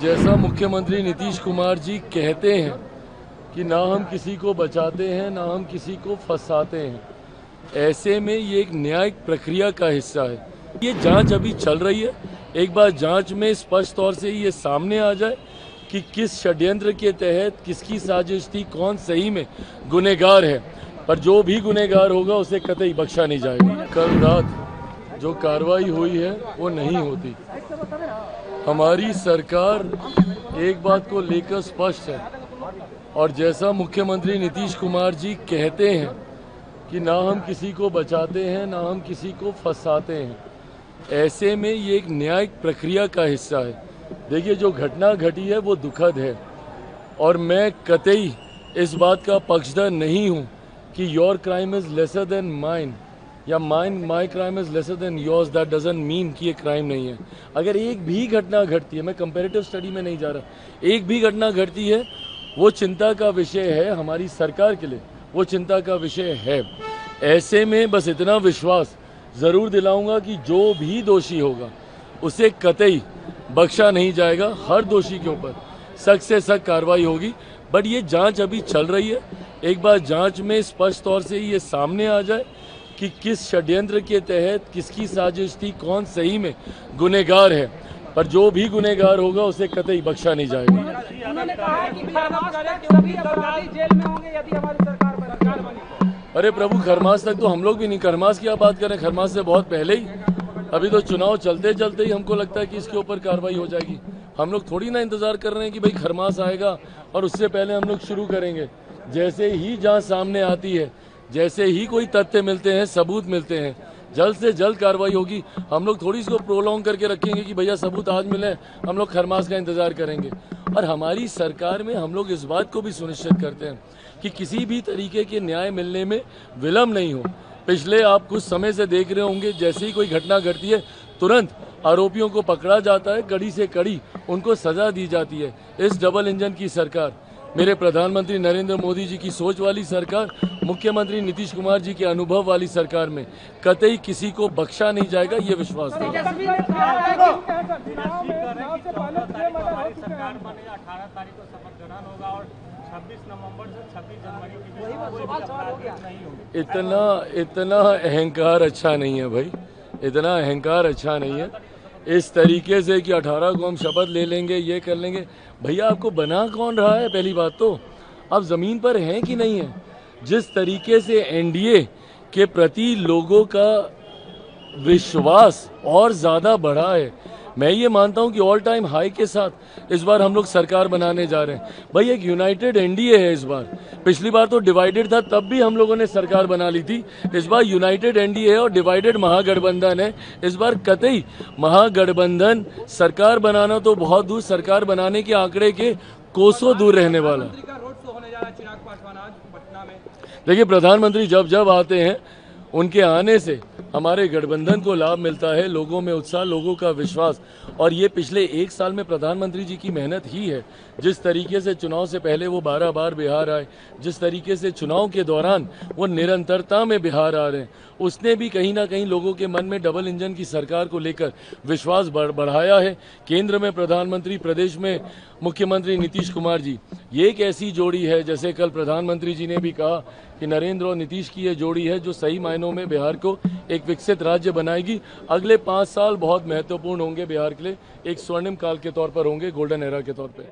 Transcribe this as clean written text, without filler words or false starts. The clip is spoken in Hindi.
जैसा मुख्यमंत्री नीतीश कुमार जी कहते हैं कि ना हम किसी को बचाते हैं ना हम किसी को फंसाते हैं, ऐसे में ये एक न्यायिक प्रक्रिया का हिस्सा है। ये जांच अभी चल रही है। एक बार जांच में स्पष्ट तौर से ये सामने आ जाए कि किस षड्यंत्र के तहत किसकी साजिश थी, कौन सही में गुनहगार है, पर जो भी गुनहगार होगा उसे कतई बख्शा नहीं जाएगा। कल रात जो कार्रवाई हुई है वो नहीं होती। हमारी सरकार एक बात को लेकर स्पष्ट है और जैसा मुख्यमंत्री नीतीश कुमार जी कहते हैं कि ना हम किसी को बचाते हैं ना हम किसी को फंसाते हैं, ऐसे में ये एक न्यायिक प्रक्रिया का हिस्सा है। देखिए, जो घटना घटी है वो दुखद है और मैं कतई इस बात का पक्षधर नहीं हूं कि your crime is lesser than mine या my crime is lesser than yours. That doesn't mean कि ये क्राइम नहीं है। अगर एक भी घटना घटती है, मैं कंपैरेटिव स्टडी में नहीं जा रहा, एक भी घटना घटती है वो चिंता का विषय है हमारी सरकार के लिए, वो चिंता का विषय है। ऐसे में बस इतना विश्वास ज़रूर दिलाऊंगा कि जो भी दोषी होगा उसे कतई बख्शा नहीं जाएगा। हर दोषी के ऊपर सख्त से सख्त कार्रवाई होगी। बट ये जांच अभी चल रही है। एक बार जांच में स्पष्ट तौर से ये सामने आ जाए कि किस षड्यंत्र के तहत किसकी साजिश थी, कौन सही में गुनहगार है, पर जो भी गुनहगार होगा उसे कतई बख्शा नहीं जाएगा। उन्होंने कहा कि सभी अपराधी जेल में होंगे यदि हमारी सरकार बनी। अरे प्रभु, खरमास तक तो हम लोग भी नहीं, खरमास की आप बात करें, खरमास से बहुत पहले ही। अभी तो चुनाव चलते चलते ही हमको लगता है कि इसके ऊपर कार्रवाई हो जाएगी। हम लोग थोड़ी ना इंतजार कर रहे हैं कि भाई खरमास आएगा और उससे पहले हम लोग शुरू करेंगे। जैसे ही जांच सामने आती है, जैसे ही कोई तथ्य मिलते हैं, सबूत मिलते हैं, जल्द से जल्द कार्रवाई होगी। हम लोग थोड़ी इसको प्रोलॉन्ग करके रखेंगे कि भैया सबूत आज मिले, हम लोग खरमास का इंतजार करेंगे। और हमारी सरकार में हम लोग इस बात को भी सुनिश्चित करते हैं कि किसी भी तरीके के न्याय मिलने में विलम्ब नहीं हो। पिछले आप कुछ समय से देख रहे होंगे, जैसे ही कोई घटना घटती है तुरंत आरोपियों को पकड़ा जाता है, कड़ी से कड़ी उनको सजा दी जाती है। इस डबल इंजन की सरकार, मेरे प्रधानमंत्री नरेंद्र मोदी जी की सोच वाली सरकार, मुख्यमंत्री नीतीश कुमार जी के अनुभव वाली सरकार में कतई किसी को बख्शा नहीं जाएगा, ये विश्वास है। 18 तारीख को शपथ ग्रहण होगा और 26 नवंबर से 26 जनवरी की इतना अहंकार अच्छा नहीं है भाई, इतना अहंकार अच्छा नहीं है। इस तरीके से कि 18 को हम शपथ ले लेंगे, ये कर लेंगे। भैया, आपको बना कौन रहा है? पहली बात तो आप जमीन पर हैं कि नहीं है? जिस तरीके से एनडीए के प्रति लोगों का विश्वास और ज्यादा बढ़ा है, मैं ये मानता हूं कि ऑल टाइम हाई के साथ इस बार हम लोग सरकार बनाने जा रहे हैं। भाई, एक यूनाइटेड एनडीए है इस बार। पिछली बार तो डिवाइडेड था, तब भी हम लोगों ने सरकार बना ली थी। इस बार यूनाइटेड एनडीए है और डिवाइडेड महागठबंधन है। इस बार कतई महागठबंधन सरकार बनाना तो बहुत दूर, सरकार बनाने के आंकड़े के कोसों दूर रहने वाला। देखिए, प्रधानमंत्री जब जब आते हैं उनके आने से हमारे गठबंधन को लाभ मिलता है, लोगों में उत्साह, लोगों का विश्वास। और ये पिछले एक साल में प्रधानमंत्री जी की मेहनत ही है। जिस तरीके से चुनाव से पहले वो 12 बार बिहार आए, जिस तरीके से चुनाव के दौरान वो निरंतरता में बिहार आ रहे हैं, उसने भी कहीं ना कहीं लोगों के मन में डबल इंजन की सरकार को लेकर विश्वास बढ़ाया है। केंद्र में प्रधानमंत्री, प्रदेश में मुख्यमंत्री नीतीश कुमार जी, ये एक ऐसी जोड़ी है, जैसे कल प्रधानमंत्री जी ने भी कहा कि नरेंद्र और नीतीश की ये जोड़ी है जो सही मायनों में बिहार को एक विकसित राज्य बनाएगी। अगले 5 साल बहुत महत्वपूर्ण होंगे बिहार के लिए, एक स्वर्णिम काल के तौर पर होंगे, गोल्डन एरा के तौर पे।